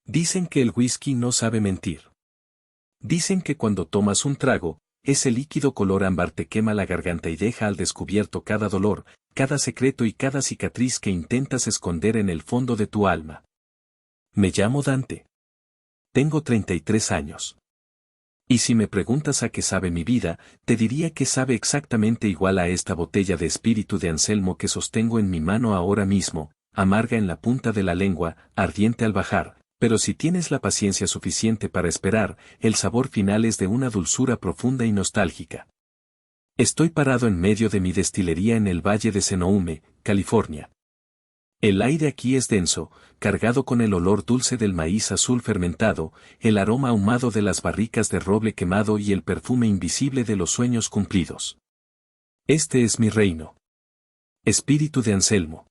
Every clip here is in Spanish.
Dicen que el whisky no sabe mentir. Dicen que cuando tomas un trago, ese líquido color ámbar te quema la garganta y deja al descubierto cada dolor, cada secreto y cada cicatriz que intentas esconder en el fondo de tu alma. Me llamo Dante. Tengo 33 años. Y si me preguntas a qué sabe mi vida, te diría que sabe exactamente igual a esta botella de espíritu de Anselmo que sostengo en mi mano ahora mismo, amarga en la punta de la lengua, ardiente al bajar, pero si tienes la paciencia suficiente para esperar, el sabor final es de una dulzura profunda y nostálgica. Estoy parado en medio de mi destilería en el Valle de Snohomish, California. El aire aquí es denso, cargado con el olor dulce del maíz azul fermentado, el aroma ahumado de las barricas de roble quemado y el perfume invisible de los sueños cumplidos. Este es mi reino. Espíritu de Anselmo.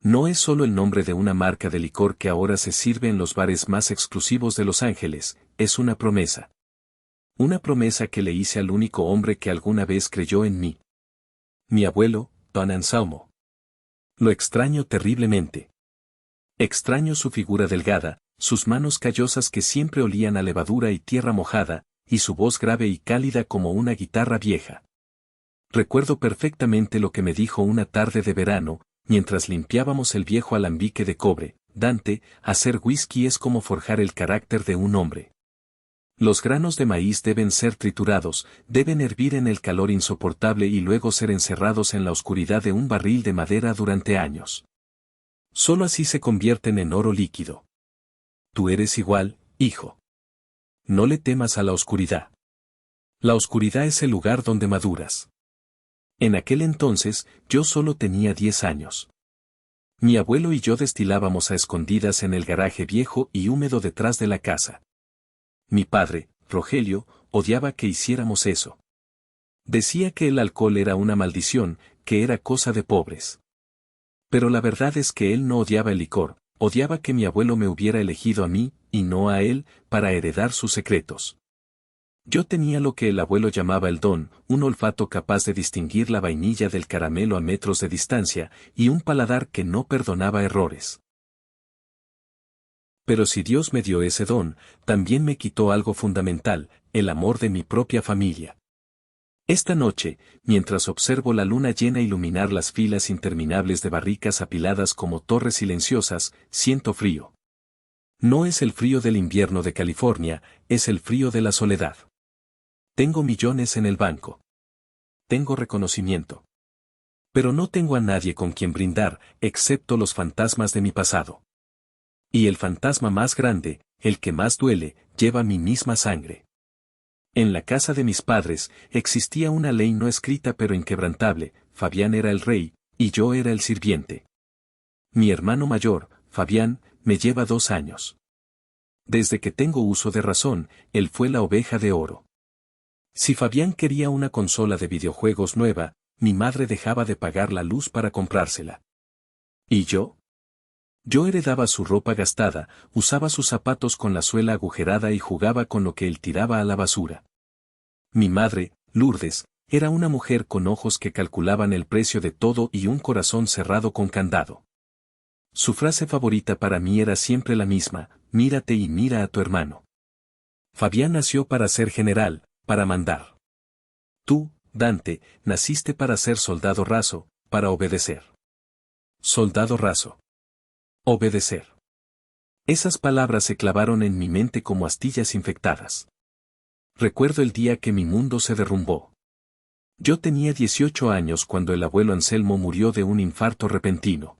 No es solo el nombre de una marca de licor que ahora se sirve en los bares más exclusivos de Los Ángeles, es una promesa. Una promesa que le hice al único hombre que alguna vez creyó en mí. Mi abuelo, Don Anselmo. Lo extraño terriblemente. Extraño su figura delgada, sus manos callosas que siempre olían a levadura y tierra mojada, y su voz grave y cálida como una guitarra vieja. Recuerdo perfectamente lo que me dijo una tarde de verano, mientras limpiábamos el viejo alambique de cobre: Dante, hacer whisky es como forjar el carácter de un hombre. Los granos de maíz deben ser triturados, deben hervir en el calor insoportable y luego ser encerrados en la oscuridad de un barril de madera durante años. Solo así se convierten en oro líquido. Tú eres igual, hijo. No le temas a la oscuridad. La oscuridad es el lugar donde maduras. En aquel entonces, yo solo tenía 10 años. Mi abuelo y yo destilábamos a escondidas en el garaje viejo y húmedo detrás de la casa. Mi padre, Rogelio, odiaba que hiciéramos eso. Decía que el alcohol era una maldición, que era cosa de pobres. Pero la verdad es que él no odiaba el licor, odiaba que mi abuelo me hubiera elegido a mí, y no a él, para heredar sus secretos. Yo tenía lo que el abuelo llamaba el don, un olfato capaz de distinguir la vainilla del caramelo a metros de distancia, y un paladar que no perdonaba errores. Pero si Dios me dio ese don, también me quitó algo fundamental, el amor de mi propia familia. Esta noche, mientras observo la luna llena iluminar las filas interminables de barricas apiladas como torres silenciosas, siento frío. No es el frío del invierno de California, es el frío de la soledad. Tengo millones en el banco. Tengo reconocimiento. Pero no tengo a nadie con quien brindar, excepto los fantasmas de mi pasado. Y el fantasma más grande, el que más duele, lleva mi misma sangre. En la casa de mis padres, existía una ley no escrita pero inquebrantable: Fabián era el rey, y yo era el sirviente. Mi hermano mayor, Fabián, me lleva 2 años. Desde que tengo uso de razón, él fue la oveja de oro. Si Fabián quería una consola de videojuegos nueva, mi madre dejaba de pagar la luz para comprársela. ¿Y yo? Yo heredaba su ropa gastada, usaba sus zapatos con la suela agujerada y jugaba con lo que él tiraba a la basura. Mi madre, Lourdes, era una mujer con ojos que calculaban el precio de todo y un corazón cerrado con candado. Su frase favorita para mí era siempre la misma: mírate y mira a tu hermano. Fabián nació para ser general, para mandar. Tú, Dante, naciste para ser soldado raso, para obedecer. Soldado raso. Obedecer. Esas palabras se clavaron en mi mente como astillas infectadas. Recuerdo el día que mi mundo se derrumbó. Yo tenía 18 años cuando el abuelo Anselmo murió de un infarto repentino.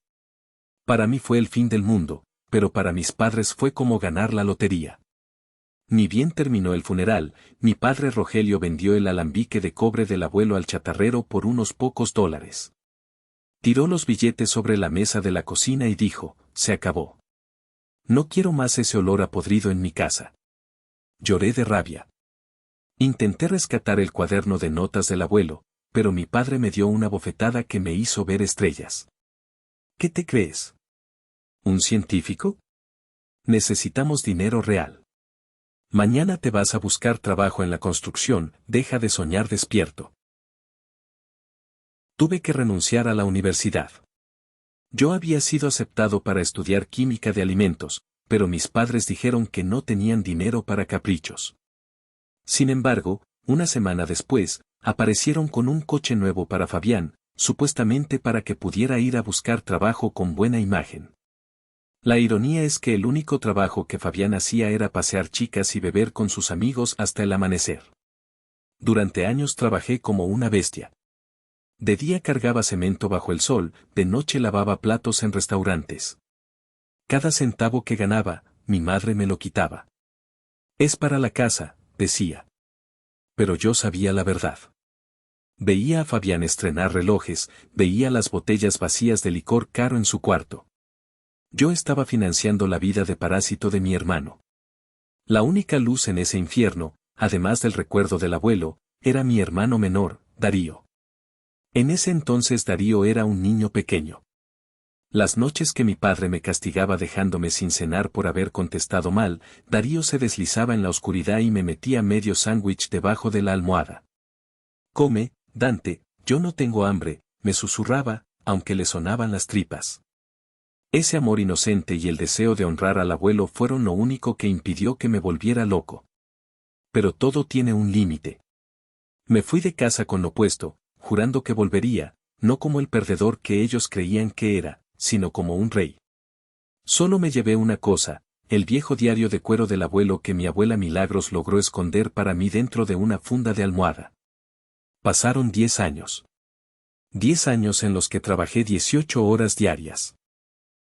Para mí fue el fin del mundo, pero para mis padres fue como ganar la lotería. Ni bien terminó el funeral, mi padre Rogelio vendió el alambique de cobre del abuelo al chatarrero por unos pocos dólares. Tiró los billetes sobre la mesa de la cocina y dijo: se acabó. No quiero más ese olor a podrido en mi casa. Lloré de rabia. Intenté rescatar el cuaderno de notas del abuelo, pero mi padre me dio una bofetada que me hizo ver estrellas. ¿Qué te crees? ¿Un científico? Necesitamos dinero real. Mañana te vas a buscar trabajo en la construcción, deja de soñar despierto. Tuve que renunciar a la universidad. Yo había sido aceptado para estudiar química de alimentos, pero mis padres dijeron que no tenían dinero para caprichos. Sin embargo, una semana después, aparecieron con un coche nuevo para Fabián, supuestamente para que pudiera ir a buscar trabajo con buena imagen. La ironía es que el único trabajo que Fabián hacía era pasear chicas y beber con sus amigos hasta el amanecer. Durante años trabajé como una bestia. De día cargaba cemento bajo el sol, de noche lavaba platos en restaurantes. Cada centavo que ganaba, mi madre me lo quitaba. Es para la casa, decía. Pero yo sabía la verdad. Veía a Fabián estrenar relojes, veía las botellas vacías de licor caro en su cuarto. Yo estaba financiando la vida de parásito de mi hermano. La única luz en ese infierno, además del recuerdo del abuelo, era mi hermano menor, Darío. En ese entonces Darío era un niño pequeño. Las noches que mi padre me castigaba dejándome sin cenar por haber contestado mal, Darío se deslizaba en la oscuridad y me metía medio sándwich debajo de la almohada. «Come, Dante, yo no tengo hambre», me susurraba, aunque le sonaban las tripas. Ese amor inocente y el deseo de honrar al abuelo fueron lo único que impidió que me volviera loco. Pero todo tiene un límite. Me fui de casa con lo puesto, jurando que volvería, no como el perdedor que ellos creían que era, sino como un rey. Solo me llevé una cosa, el viejo diario de cuero del abuelo que mi abuela Milagros logró esconder para mí dentro de una funda de almohada. Pasaron 10 años. 10 años en los que trabajé 18 horas diarias.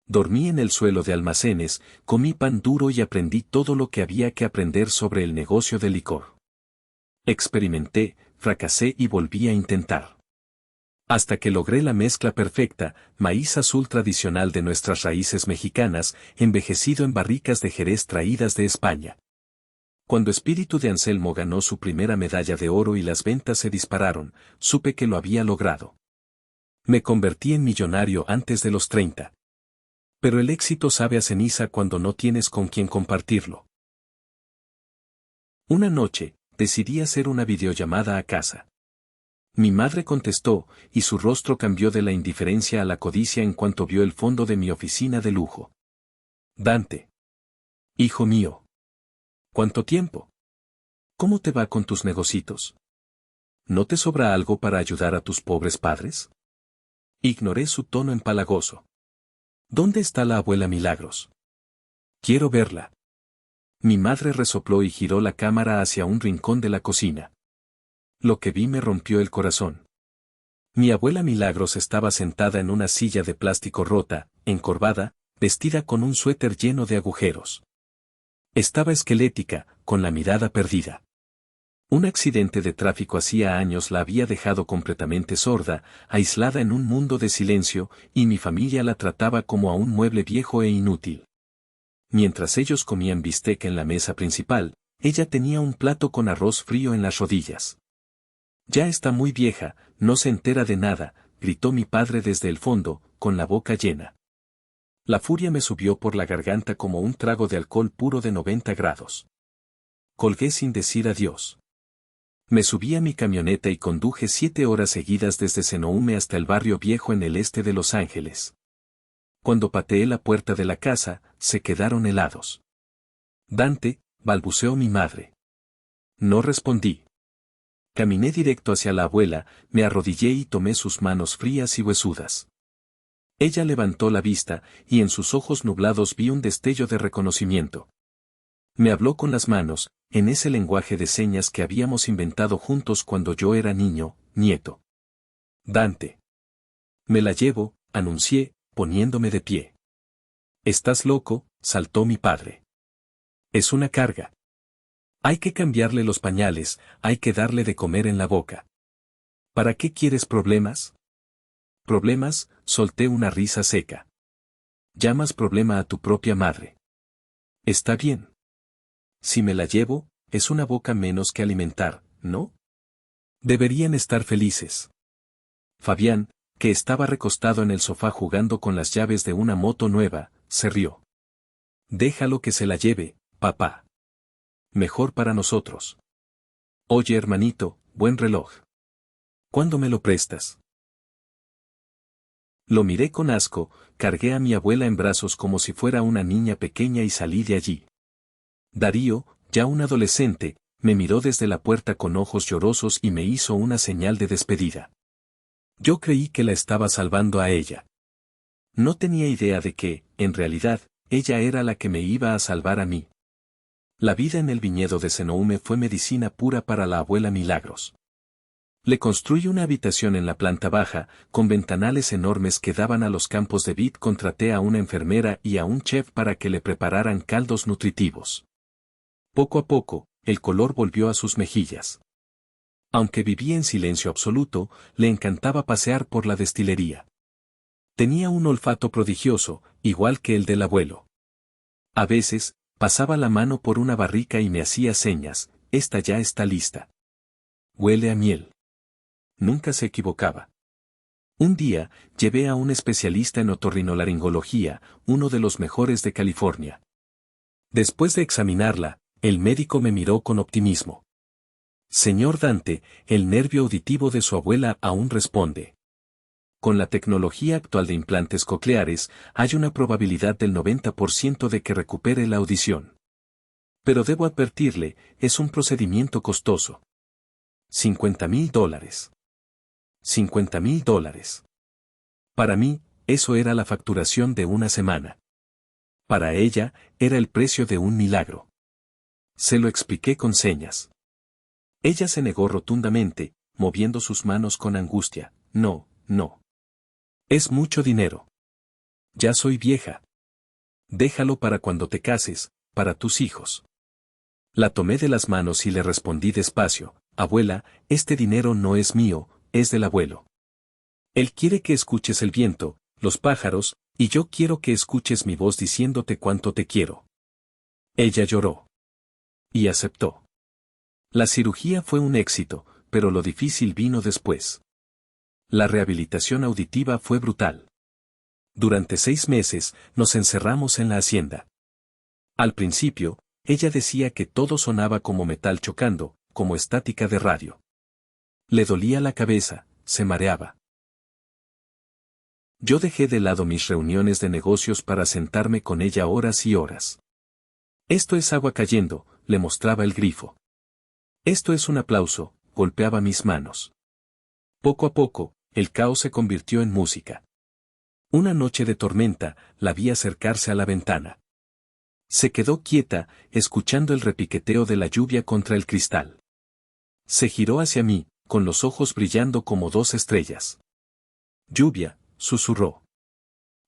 Dormí en el suelo de almacenes, comí pan duro y aprendí todo lo que había que aprender sobre el negocio del licor. Experimenté, fracasé y volví a intentar. Hasta que logré la mezcla perfecta, maíz azul tradicional de nuestras raíces mexicanas, envejecido en barricas de Jerez traídas de España. Cuando Espíritu de Anselmo ganó su primera medalla de oro y las ventas se dispararon, supe que lo había logrado. Me convertí en millonario antes de los 30. Pero el éxito sabe a ceniza cuando no tienes con quién compartirlo. Una noche, decidí hacer una videollamada a casa. Mi madre contestó, y su rostro cambió de la indiferencia a la codicia en cuanto vio el fondo de mi oficina de lujo. «Dante. Hijo mío. ¿Cuánto tiempo? ¿Cómo te va con tus negocitos? ¿No te sobra algo para ayudar a tus pobres padres?» Ignoré su tono empalagoso. «¿Dónde está la abuela Milagros? Quiero verla». Mi madre resopló y giró la cámara hacia un rincón de la cocina. Lo que vi me rompió el corazón. Mi abuela Milagros estaba sentada en una silla de plástico rota, encorvada, vestida con un suéter lleno de agujeros. Estaba esquelética, con la mirada perdida. Un accidente de tráfico hacía años la había dejado completamente sorda, aislada en un mundo de silencio, y mi familia la trataba como a un mueble viejo e inútil. Mientras ellos comían bistec en la mesa principal, ella tenía un plato con arroz frío en las rodillas. «Ya está muy vieja, no se entera de nada», gritó mi padre desde el fondo, con la boca llena. La furia me subió por la garganta como un trago de alcohol puro de 90 grados. Colgué sin decir adiós. Me subí a mi camioneta y conduje 7 horas seguidas desde Senoúme hasta el barrio viejo en el este de Los Ángeles. Cuando pateé la puerta de la casa, se quedaron helados. «Dante», balbuceó mi madre. No respondí. Caminé directo hacia la abuela, me arrodillé y tomé sus manos frías y huesudas. Ella levantó la vista, y en sus ojos nublados vi un destello de reconocimiento. Me habló con las manos, en ese lenguaje de señas que habíamos inventado juntos cuando yo era niño, nieto. «Dante. Me la llevo», anuncié, poniéndome de pie. «¿Estás loco?», saltó mi padre. «Es una carga. Hay que cambiarle los pañales, hay que darle de comer en la boca. ¿Para qué quieres problemas?» «¿Problemas?», solté una risa seca. «Llamas problema a tu propia madre. Está bien. Si me la llevo, es una boca menos que alimentar, ¿no? Deberían estar felices». Fabián, que estaba recostado en el sofá jugando con las llaves de una moto nueva, se rió. «Déjalo que se la lleve, papá. Mejor para nosotros. Oye, hermanito, buen reloj. ¿Cuándo me lo prestas?» Lo miré con asco, cargué a mi abuela en brazos como si fuera una niña pequeña y salí de allí. Darío, ya un adolescente, me miró desde la puerta con ojos llorosos y me hizo una señal de despedida. Yo creí que la estaba salvando a ella. No tenía idea de que, en realidad, ella era la que me iba a salvar a mí. La vida en el viñedo de Cenoume fue medicina pura para la abuela Milagros. Le construí una habitación en la planta baja, con ventanales enormes que daban a los campos de vid. Contraté a una enfermera y a un chef para que le prepararan caldos nutritivos. Poco a poco, el color volvió a sus mejillas. Aunque vivía en silencio absoluto, le encantaba pasear por la destilería. Tenía un olfato prodigioso, igual que el del abuelo. A veces, pasaba la mano por una barrica y me hacía señas: esta ya está lista. Huele a miel. Nunca se equivocaba. Un día, llevé a un especialista en otorrinolaringología, uno de los mejores de California. Después de examinarla, el médico me miró con optimismo. Señor Dante, el nervio auditivo de su abuela aún responde. Con la tecnología actual de implantes cocleares, hay una probabilidad del 90% de que recupere la audición. Pero debo advertirle, es un procedimiento costoso. $50,000. $50,000. Para mí, eso era la facturación de una semana. Para ella, era el precio de un milagro. Se lo expliqué con señas. Ella se negó rotundamente, moviendo sus manos con angustia. No, no. Es mucho dinero. Ya soy vieja. Déjalo para cuando te cases, para tus hijos. La tomé de las manos y le respondí despacio: abuela, este dinero no es mío, es del abuelo. Él quiere que escuches el viento, los pájaros, y yo quiero que escuches mi voz diciéndote cuánto te quiero. Ella lloró. Y aceptó. La cirugía fue un éxito, pero lo difícil vino después. La rehabilitación auditiva fue brutal. Durante 6 meses, nos encerramos en la hacienda. Al principio, ella decía que todo sonaba como metal chocando, como estática de radio. Le dolía la cabeza, se mareaba. Yo dejé de lado mis reuniones de negocios para sentarme con ella horas y horas. Esto es agua cayendo, le mostraba el grifo. Esto es un aplauso, golpeaba mis manos. Poco a poco, el caos se convirtió en música. Una noche de tormenta, la vi acercarse a la ventana. Se quedó quieta, escuchando el repiqueteo de la lluvia contra el cristal. Se giró hacia mí, con los ojos brillando como 2 estrellas. Lluvia, susurró.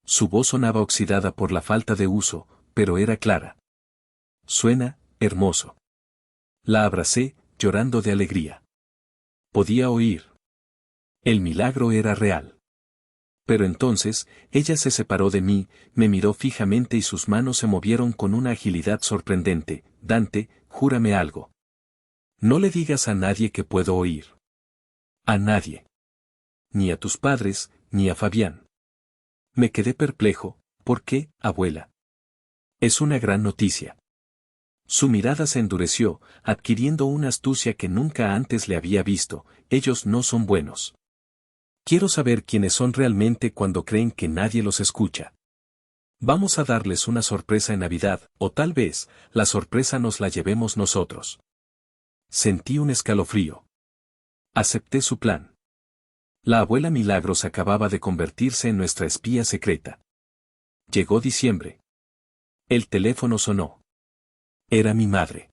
Su voz sonaba oxidada por la falta de uso, pero era clara. Suena, hermoso. La abracé, llorando de alegría. Podía oír. El milagro era real. Pero entonces, ella se separó de mí, me miró fijamente y sus manos se movieron con una agilidad sorprendente. Dante, júrame algo. No le digas a nadie que puedo oír. A nadie. Ni a tus padres, ni a Fabián. Me quedé perplejo. ¿Por qué, abuela? Es una gran noticia. Su mirada se endureció, adquiriendo una astucia que nunca antes le había visto. Ellos no son buenos. Quiero saber quiénes son realmente cuando creen que nadie los escucha. Vamos a darles una sorpresa en Navidad, o tal vez, la sorpresa nos la llevemos nosotros. Sentí un escalofrío. Acepté su plan. La abuela Milagros acababa de convertirse en nuestra espía secreta. Llegó diciembre. El teléfono sonó. Era mi madre.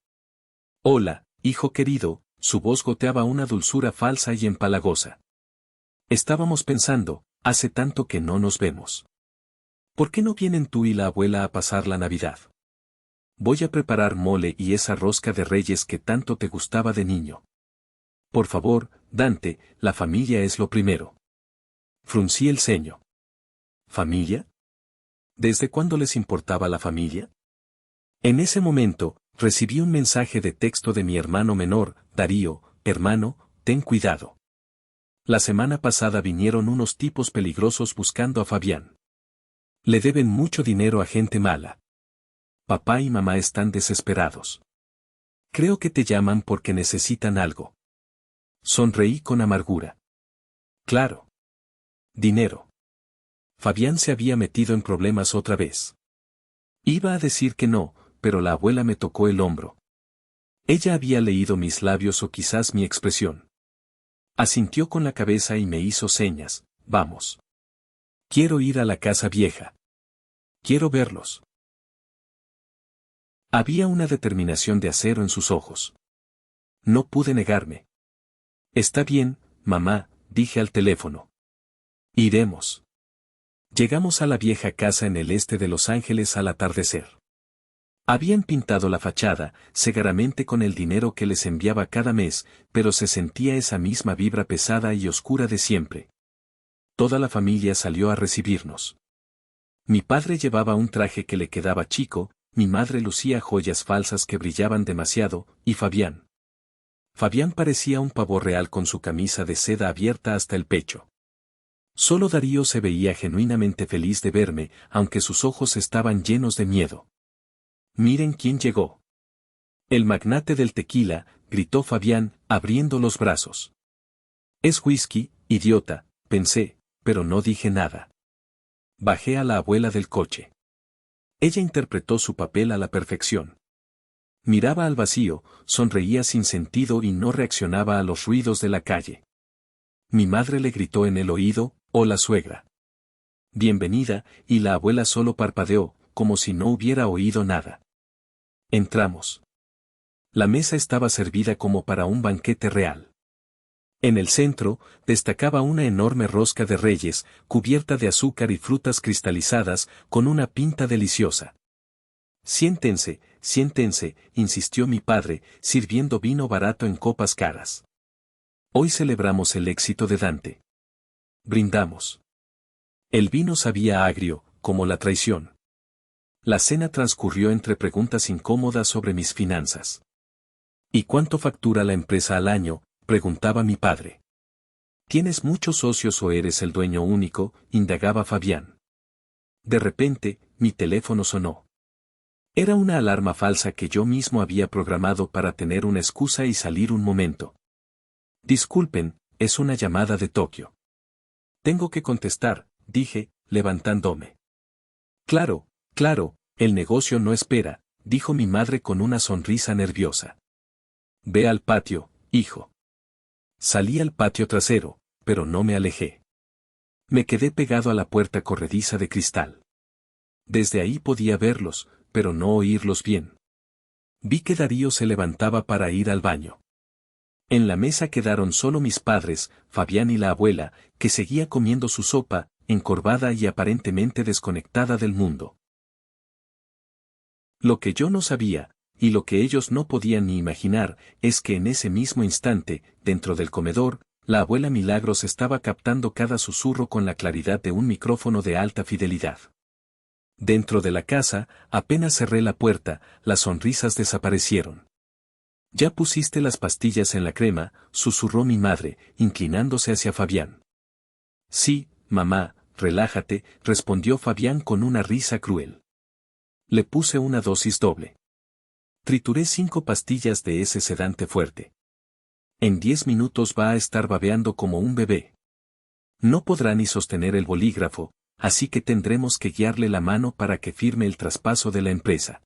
Hola, hijo querido, su voz goteaba una dulzura falsa y empalagosa. Estábamos pensando, hace tanto que no nos vemos. ¿Por qué no vienen tú y la abuela a pasar la Navidad? Voy a preparar mole y esa rosca de reyes que tanto te gustaba de niño. Por favor, Dante, la familia es lo primero. Fruncí el ceño. ¿Familia? ¿Desde cuándo les importaba la familia? En ese momento, recibí un mensaje de texto de mi hermano menor, Darío: hermano, ten cuidado. La semana pasada vinieron unos tipos peligrosos buscando a Fabián. Le deben mucho dinero a gente mala. Papá y mamá están desesperados. Creo que te llaman porque necesitan algo. Sonreí con amargura. Claro. Dinero. Fabián se había metido en problemas otra vez. Iba a decir que no, pero la abuela me tocó el hombro. Ella había leído mis labios o quizás mi expresión. Asintió con la cabeza y me hizo señas, vamos. Quiero ir a la casa vieja. Quiero verlos. Había una determinación de acero en sus ojos. No pude negarme. Está bien, mamá, dije al teléfono. Iremos. Llegamos a la vieja casa en el este de Los Ángeles al atardecer. Habían pintado la fachada, segaramente con el dinero que les enviaba cada mes, pero se sentía esa misma vibra pesada y oscura de siempre. Toda la familia salió a recibirnos. Mi padre llevaba un traje que le quedaba chico, mi madre lucía joyas falsas que brillaban demasiado, y Fabián. Fabián parecía un pavo real con su camisa de seda abierta hasta el pecho. Solo Darío se veía genuinamente feliz de verme, aunque sus ojos estaban llenos de miedo. Miren quién llegó. El magnate del tequila, gritó Fabián, abriendo los brazos. Es whisky, idiota, pensé, pero no dije nada. Bajé a la abuela del coche. Ella interpretó su papel a la perfección. Miraba al vacío, sonreía sin sentido y no reaccionaba a los ruidos de la calle. Mi madre le gritó en el oído, hola suegra. Bienvenida, y la abuela solo parpadeó, como si no hubiera oído nada. Entramos. La mesa estaba servida como para un banquete real. En el centro, destacaba una enorme rosca de reyes, cubierta de azúcar y frutas cristalizadas, con una pinta deliciosa. Siéntense, siéntense, insistió mi padre, sirviendo vino barato en copas caras. Hoy celebramos el éxito de Dante. Brindamos. El vino sabía agrio, como la traición. La cena transcurrió entre preguntas incómodas sobre mis finanzas. ¿Y cuánto factura la empresa al año?, preguntaba mi padre. ¿Tienes muchos socios o eres el dueño único?, indagaba Fabián. De repente, mi teléfono sonó. Era una alarma falsa que yo mismo había programado para tener una excusa y salir un momento. Disculpen, es una llamada de Tokio. Tengo que contestar, dije, levantándome. Claro, claro, el negocio no espera, dijo mi madre con una sonrisa nerviosa. Ve al patio, hijo. Salí al patio trasero, pero no me alejé. Me quedé pegado a la puerta corrediza de cristal. Desde ahí podía verlos, pero no oírlos bien. Vi que Darío se levantaba para ir al baño. En la mesa quedaron solo mis padres, Fabián y la abuela, que seguía comiendo su sopa, encorvada y aparentemente desconectada del mundo. Lo que yo no sabía, y lo que ellos no podían ni imaginar, es que en ese mismo instante, dentro del comedor, la abuela Milagros estaba captando cada susurro con la claridad de un micrófono de alta fidelidad. Dentro de la casa, apenas cerré la puerta, las sonrisas desaparecieron. «¿Ya pusiste las pastillas en la crema?», susurró mi madre, inclinándose hacia Fabián. «Sí, mamá, relájate», respondió Fabián con una risa cruel. Le puse una dosis doble. Trituré 5 pastillas de ese sedante fuerte. En 10 minutos va a estar babeando como un bebé. No podrá ni sostener el bolígrafo, así que tendremos que guiarle la mano para que firme el traspaso de la empresa.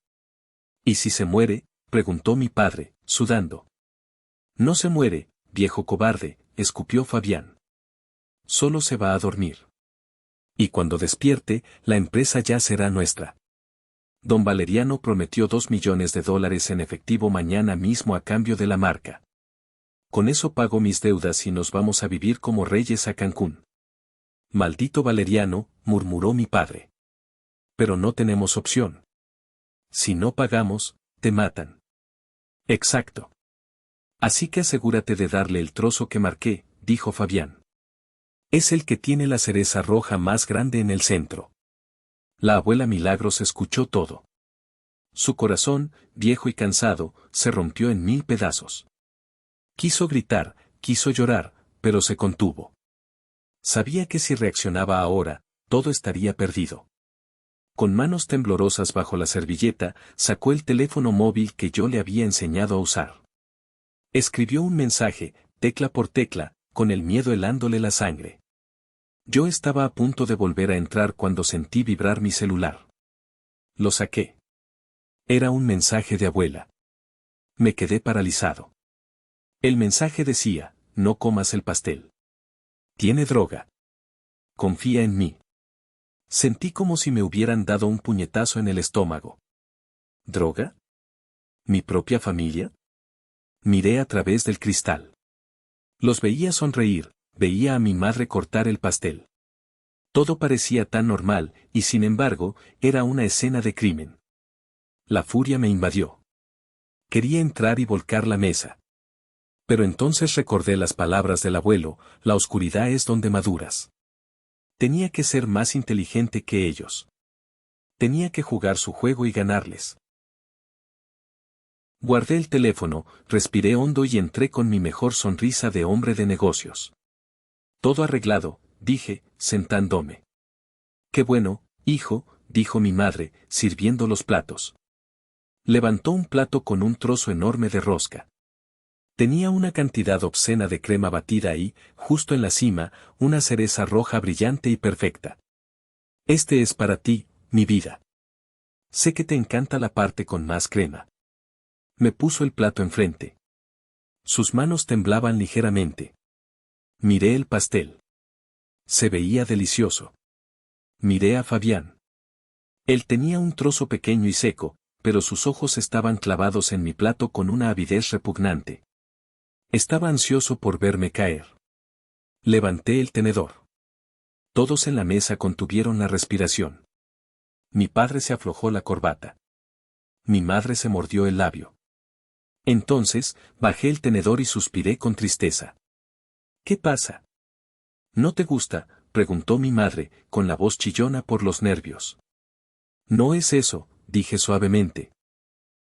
¿Y si se muere?, preguntó mi padre, sudando. No se muere, viejo cobarde, escupió Fabián. Solo se va a dormir. Y cuando despierte, la empresa ya será nuestra. Don Valeriano prometió $2 millones en efectivo mañana mismo a cambio de la marca. Con eso pago mis deudas y nos vamos a vivir como reyes a Cancún. Maldito Valeriano, murmuró mi padre. Pero no tenemos opción. Si no pagamos, te matan. Exacto. Así que asegúrate de darle el trozo que marqué, dijo Fabián. Es el que tiene la cereza roja más grande en el centro. La abuela Milagros escuchó todo. Su corazón, viejo y cansado, se rompió en 1000 pedazos. Quiso gritar, quiso llorar, pero se contuvo. Sabía que si reaccionaba ahora, todo estaría perdido. Con manos temblorosas bajo la servilleta, sacó el teléfono móvil que yo le había enseñado a usar. Escribió un mensaje, tecla por tecla, con el miedo helándole la sangre. Yo estaba a punto de volver a entrar cuando sentí vibrar mi celular. Lo saqué. Era un mensaje de abuela. Me quedé paralizado. El mensaje decía: no comas el pastel. Tiene droga. Confía en mí. Sentí como si me hubieran dado un puñetazo en el estómago. ¿Droga? ¿Mi propia familia? Miré a través del cristal. Los veía sonreír, veía a mi madre cortar el pastel. Todo parecía tan normal, y sin embargo, era una escena de crimen. La furia me invadió. Quería entrar y volcar la mesa. Pero entonces recordé las palabras del abuelo: la oscuridad es donde maduras. Tenía que ser más inteligente que ellos. Tenía que jugar su juego y ganarles. Guardé el teléfono, respiré hondo y entré con mi mejor sonrisa de hombre de negocios. Todo arreglado, dije, sentándome. Qué bueno, hijo, dijo mi madre, sirviendo los platos. Levantó un plato con un trozo enorme de rosca. Tenía una cantidad obscena de crema batida y, justo en la cima, una cereza roja brillante y perfecta. Este es para ti, mi vida. Sé que te encanta la parte con más crema. Me puso el plato enfrente. Sus manos temblaban ligeramente. Miré el pastel. Se veía delicioso. Miré a Fabián. Él tenía un trozo pequeño y seco, pero sus ojos estaban clavados en mi plato con una avidez repugnante. Estaba ansioso por verme caer. Levanté el tenedor. Todos en la mesa contuvieron la respiración. Mi padre se aflojó la corbata. Mi madre se mordió el labio. Entonces, bajé el tenedor y suspiré con tristeza. ¿Qué pasa? ¿No te gusta?, preguntó mi madre, con la voz chillona por los nervios. No es eso, dije suavemente.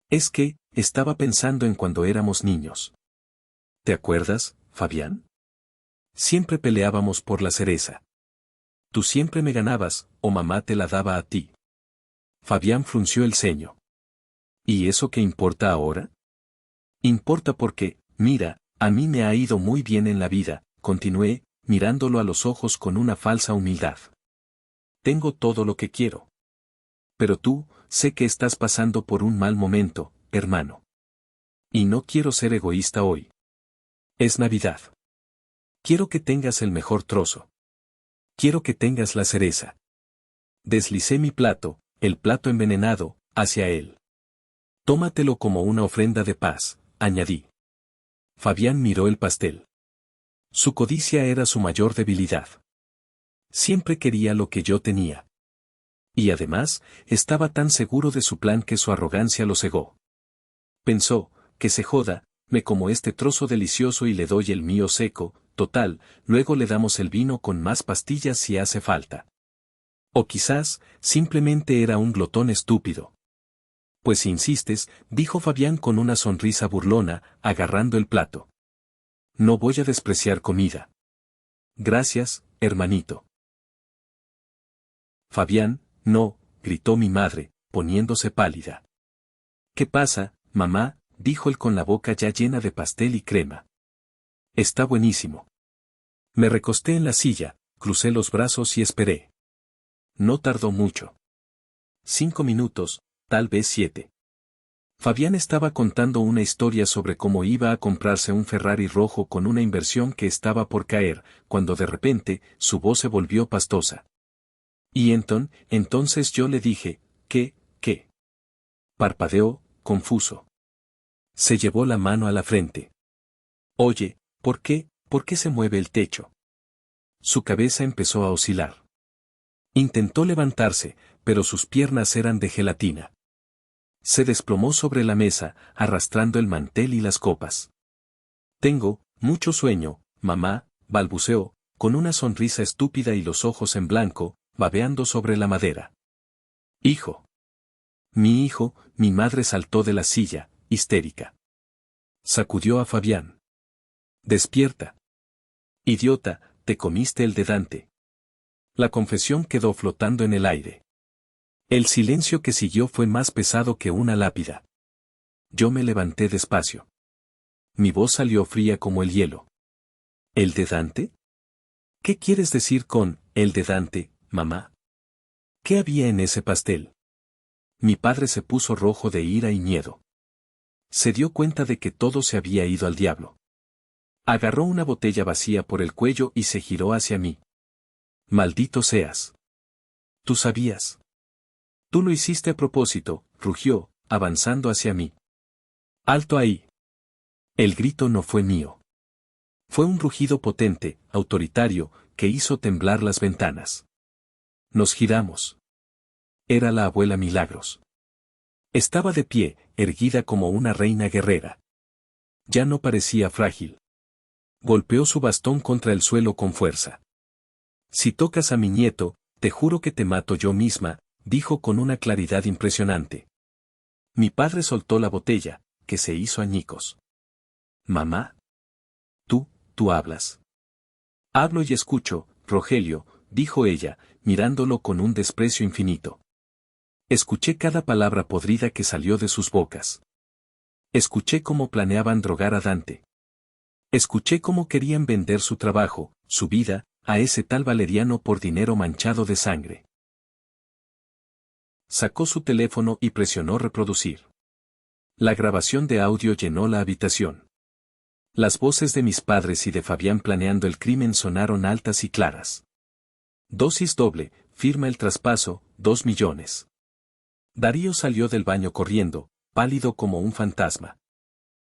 Es que, estaba pensando en cuando éramos niños. ¿Te acuerdas, Fabián? Siempre peleábamos por la cereza. Tú siempre me ganabas, o mamá te la daba a ti. Fabián frunció el ceño. ¿Y eso qué importa ahora? Importa porque, mira, a mí me ha ido muy bien en la vida, continué, mirándolo a los ojos con una falsa humildad. Tengo todo lo que quiero. Pero tú, sé que estás pasando por un mal momento, hermano. Y no quiero ser egoísta hoy. Es Navidad. Quiero que tengas el mejor trozo. Quiero que tengas la cereza. Deslicé mi plato, el plato envenenado, hacia él. Tómatelo como una ofrenda de paz, añadí. Fabián miró el pastel. Su codicia era su mayor debilidad. Siempre quería lo que yo tenía. Y además, estaba tan seguro de su plan que su arrogancia lo cegó. Pensó, que se joda, me como este trozo delicioso y le doy el mío seco, total, luego le damos el vino con más pastillas si hace falta. O quizás, simplemente era un glotón estúpido. Pues si insistes, dijo Fabián con una sonrisa burlona, agarrando el plato. No voy a despreciar comida. Gracias, hermanito. Fabián, no, gritó mi madre, poniéndose pálida. ¿Qué pasa, mamá?, dijo él con la boca ya llena de pastel y crema. Está buenísimo. Me recosté en la silla, crucé los brazos y esperé. No tardó mucho. 5 minutos, tal vez 7. Fabián estaba contando una historia sobre cómo iba a comprarse un Ferrari rojo con una inversión que estaba por caer, cuando de repente, su voz se volvió pastosa. Y entonces yo le dije, ¿qué? Parpadeó, confuso. Se llevó la mano a la frente. Oye, ¿por qué se mueve el techo? Su cabeza empezó a oscilar. Intentó levantarse, pero sus piernas eran de gelatina. Se desplomó sobre la mesa, arrastrando el mantel y las copas. Tengo mucho sueño, mamá, balbuceó, con una sonrisa estúpida y los ojos en blanco, babeando sobre la madera. Hijo. Mi hijo, mi madre saltó de la silla, histérica. Sacudió a Fabián. Despierta. Idiota, te comiste el de Dante. La confesión quedó flotando en el aire. El silencio que siguió fue más pesado que una lápida. Yo me levanté despacio. Mi voz salió fría como el hielo. ¿El de Dante? ¿Qué quieres decir con el de Dante, mamá? ¿Qué había en ese pastel? Mi padre se puso rojo de ira y miedo. Se dio cuenta de que todo se había ido al diablo. Agarró una botella vacía por el cuello y se giró hacia mí. Maldito seas. Tú sabías. Tú lo hiciste a propósito, rugió, avanzando hacia mí. ¡Alto ahí! El grito no fue mío. Fue un rugido potente, autoritario, que hizo temblar las ventanas. Nos giramos. Era la abuela Milagros. Estaba de pie, erguida como una reina guerrera. Ya no parecía frágil. Golpeó su bastón contra el suelo con fuerza. Si tocas a mi nieto, te juro que te mato yo misma, dijo con una claridad impresionante. Mi padre soltó la botella, que se hizo añicos. Mamá. Tú hablas. Hablo y escucho, Rogelio, dijo ella, mirándolo con un desprecio infinito. Escuché cada palabra podrida que salió de sus bocas. Escuché cómo planeaban drogar a Dante. Escuché cómo querían vender su trabajo, su vida, a ese tal Valeriano por dinero manchado de sangre. Sacó su teléfono y presionó reproducir. La grabación de audio llenó la habitación. Las voces de mis padres y de Fabián planeando el crimen sonaron altas y claras. Dosis doble, firma el traspaso, 2 millones. Darío salió del baño corriendo, pálido como un fantasma.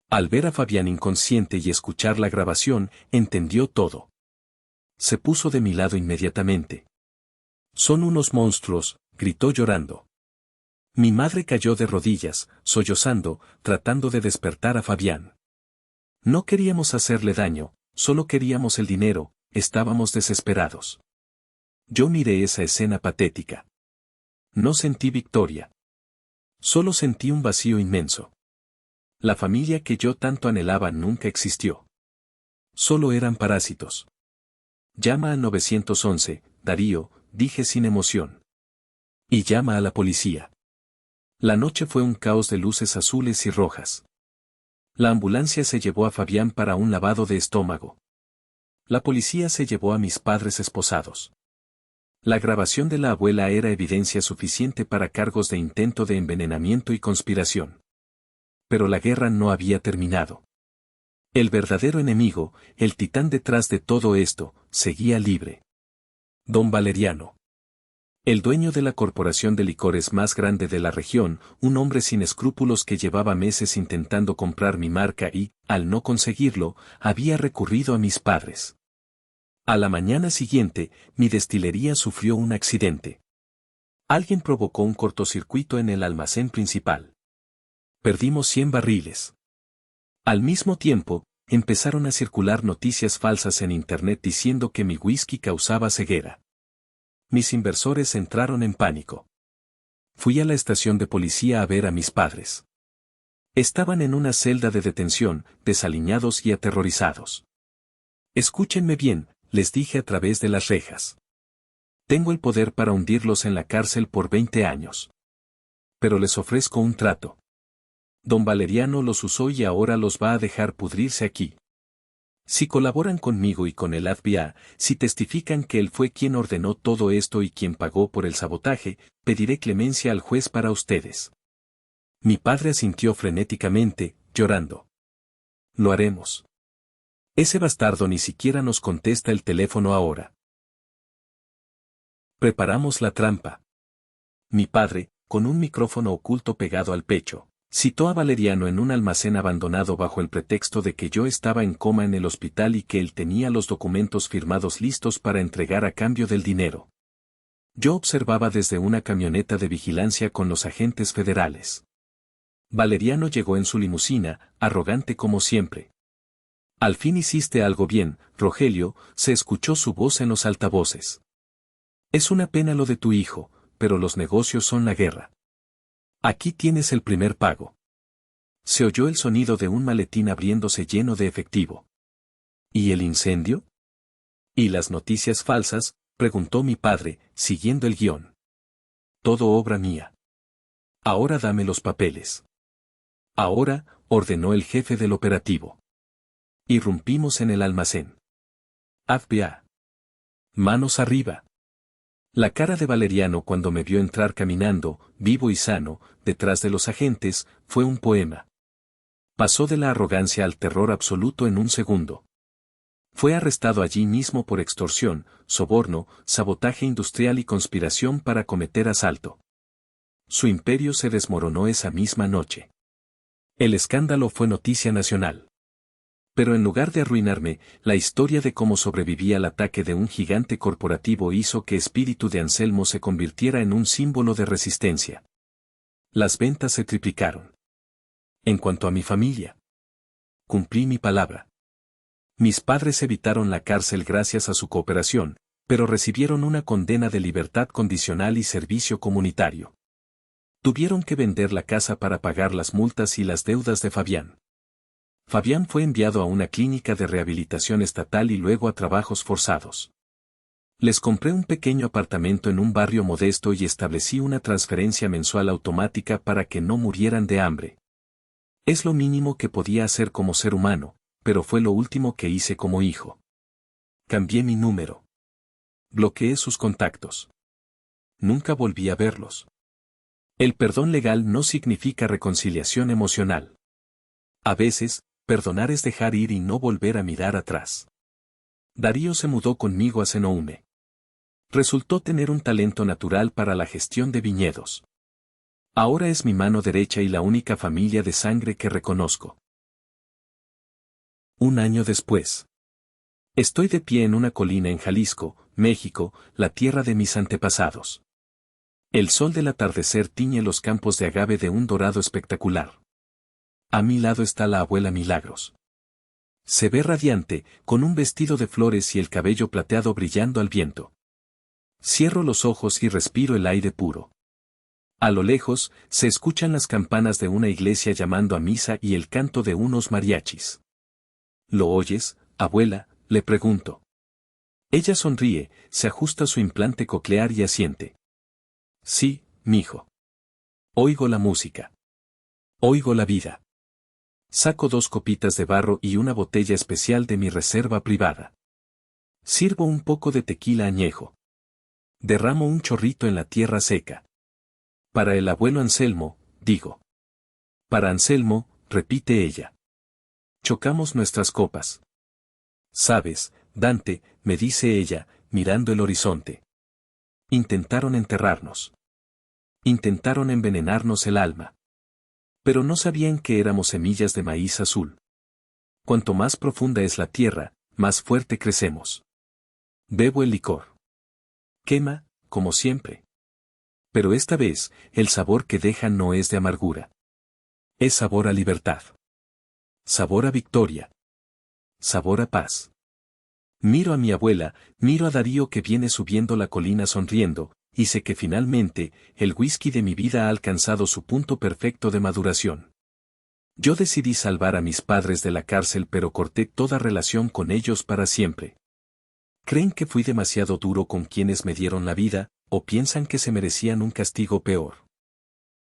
Al ver a Fabián inconsciente y escuchar la grabación, entendió todo. Se puso de mi lado inmediatamente. Son unos monstruos, gritó llorando. Mi madre cayó de rodillas, sollozando, tratando de despertar a Fabián. No queríamos hacerle daño, solo queríamos el dinero, estábamos desesperados. Yo miré esa escena patética. No sentí victoria. Solo sentí un vacío inmenso. La familia que yo tanto anhelaba nunca existió. Solo eran parásitos. Llama al 911, Darío, dije sin emoción. Y llama a la policía. La noche fue un caos de luces azules y rojas. La ambulancia se llevó a Fabián para un lavado de estómago. La policía se llevó a mis padres esposados. La grabación de la abuela era evidencia suficiente para cargos de intento de envenenamiento y conspiración. Pero la guerra no había terminado. El verdadero enemigo, el titán detrás de todo esto, seguía libre. Don Valeriano. El dueño de la corporación de licores más grande de la región, un hombre sin escrúpulos que llevaba meses intentando comprar mi marca y, al no conseguirlo, había recurrido a mis padres. A la mañana siguiente, mi destilería sufrió un accidente. Alguien provocó un cortocircuito en el almacén principal. Perdimos 100 barriles. Al mismo tiempo, empezaron a circular noticias falsas en Internet diciendo que mi whisky causaba ceguera. Mis inversores entraron en pánico. Fui a la estación de policía a ver a mis padres. Estaban en una celda de detención, desaliñados y aterrorizados. Escúchenme bien, les dije a través de las rejas. Tengo el poder para hundirlos en la cárcel por 20 años. Pero les ofrezco un trato. Don Valeriano los usó y ahora los va a dejar pudrirse aquí. Si colaboran conmigo y con el FBI, si testifican que él fue quien ordenó todo esto y quien pagó por el sabotaje, pediré clemencia al juez para ustedes. Mi padre asintió frenéticamente, llorando. Lo haremos. Ese bastardo ni siquiera nos contesta el teléfono ahora. Preparamos la trampa. Mi padre, con un micrófono oculto pegado al pecho, citó a Valeriano en un almacén abandonado bajo el pretexto de que yo estaba en coma en el hospital y que él tenía los documentos firmados listos para entregar a cambio del dinero. Yo observaba desde una camioneta de vigilancia con los agentes federales. Valeriano llegó en su limusina, arrogante como siempre. Al fin hiciste algo bien, Rogelio, se escuchó su voz en los altavoces. Es una pena lo de tu hijo, pero los negocios son la guerra. Aquí tienes el primer pago. Se oyó el sonido de un maletín abriéndose lleno de efectivo. ¿Y el incendio? ¿Y las noticias falsas?, preguntó mi padre, siguiendo el guión. Todo obra mía. Ahora dame los papeles. Ahora, ordenó el jefe del operativo. Irrumpimos en el almacén. FBI. Manos arriba. La cara de Valeriano cuando me vio entrar caminando, vivo y sano, detrás de los agentes, fue un poema. Pasó de la arrogancia al terror absoluto en un segundo. Fue arrestado allí mismo por extorsión, soborno, sabotaje industrial y conspiración para cometer asalto. Su imperio se desmoronó esa misma noche. El escándalo fue noticia nacional. Pero en lugar de arruinarme, la historia de cómo sobreviví al ataque de un gigante corporativo hizo que Espíritu de Anselmo se convirtiera en un símbolo de resistencia. Las ventas se triplicaron. En cuanto a mi familia, cumplí mi palabra. Mis padres evitaron la cárcel gracias a su cooperación, pero recibieron una condena de libertad condicional y servicio comunitario. Tuvieron que vender la casa para pagar las multas y las deudas de Fabián. Fabián fue enviado a una clínica de rehabilitación estatal y luego a trabajos forzados. Les compré un pequeño apartamento en un barrio modesto y establecí una transferencia mensual automática para que no murieran de hambre. Es lo mínimo que podía hacer como ser humano, pero fue lo último que hice como hijo. Cambié mi número. Bloqueé sus contactos. Nunca volví a verlos. El perdón legal no significa reconciliación emocional. A veces, perdonar es dejar ir y no volver a mirar atrás. Darío se mudó conmigo a Senoúme. Resultó tener un talento natural para la gestión de viñedos. Ahora es mi mano derecha y la única familia de sangre que reconozco. Un año después. Estoy de pie en una colina en Jalisco, México, la tierra de mis antepasados. El sol del atardecer tiñe los campos de agave de un dorado espectacular. A mi lado está la abuela Milagros. Se ve radiante, con un vestido de flores y el cabello plateado brillando al viento. Cierro los ojos y respiro el aire puro. A lo lejos, se escuchan las campanas de una iglesia llamando a misa y el canto de unos mariachis. ¿Lo oyes, abuela?, le pregunto. Ella sonríe, se ajusta su implante coclear y asiente. Sí, mijo. Oigo la música. Oigo la vida. Saco 2 copitas de barro y una botella especial de mi reserva privada. Sirvo un poco de tequila añejo. Derramo un chorrito en la tierra seca. Para el abuelo Anselmo, digo. Para Anselmo, repite ella. Chocamos nuestras copas. Sabes, Dante, me dice ella, mirando el horizonte. Intentaron enterrarnos. Intentaron envenenarnos el alma. Pero no sabían que éramos semillas de maíz azul. Cuanto más profunda es la tierra, más fuerte crecemos. Bebo el licor. Quema, como siempre. Pero esta vez, el sabor que deja no es de amargura. Es sabor a libertad. Sabor a victoria. Sabor a paz. Miro a mi abuela, miro a Darío que viene subiendo la colina sonriendo, y sé que finalmente, el whisky de mi vida ha alcanzado su punto perfecto de maduración. Yo decidí salvar a mis padres de la cárcel pero corté toda relación con ellos para siempre. ¿Creen que fui demasiado duro con quienes me dieron la vida, o piensan que se merecían un castigo peor?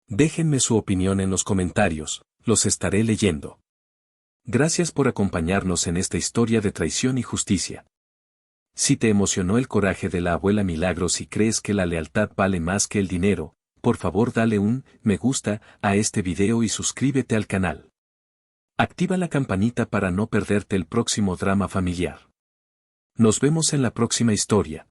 Déjenme su opinión en los comentarios, los estaré leyendo. Gracias por acompañarnos en esta historia de traición y justicia. Si te emocionó el coraje de la abuela Milagros y crees que la lealtad vale más que el dinero, por favor dale un me gusta a este video y suscríbete al canal. Activa la campanita para no perderte el próximo drama familiar. Nos vemos en la próxima historia.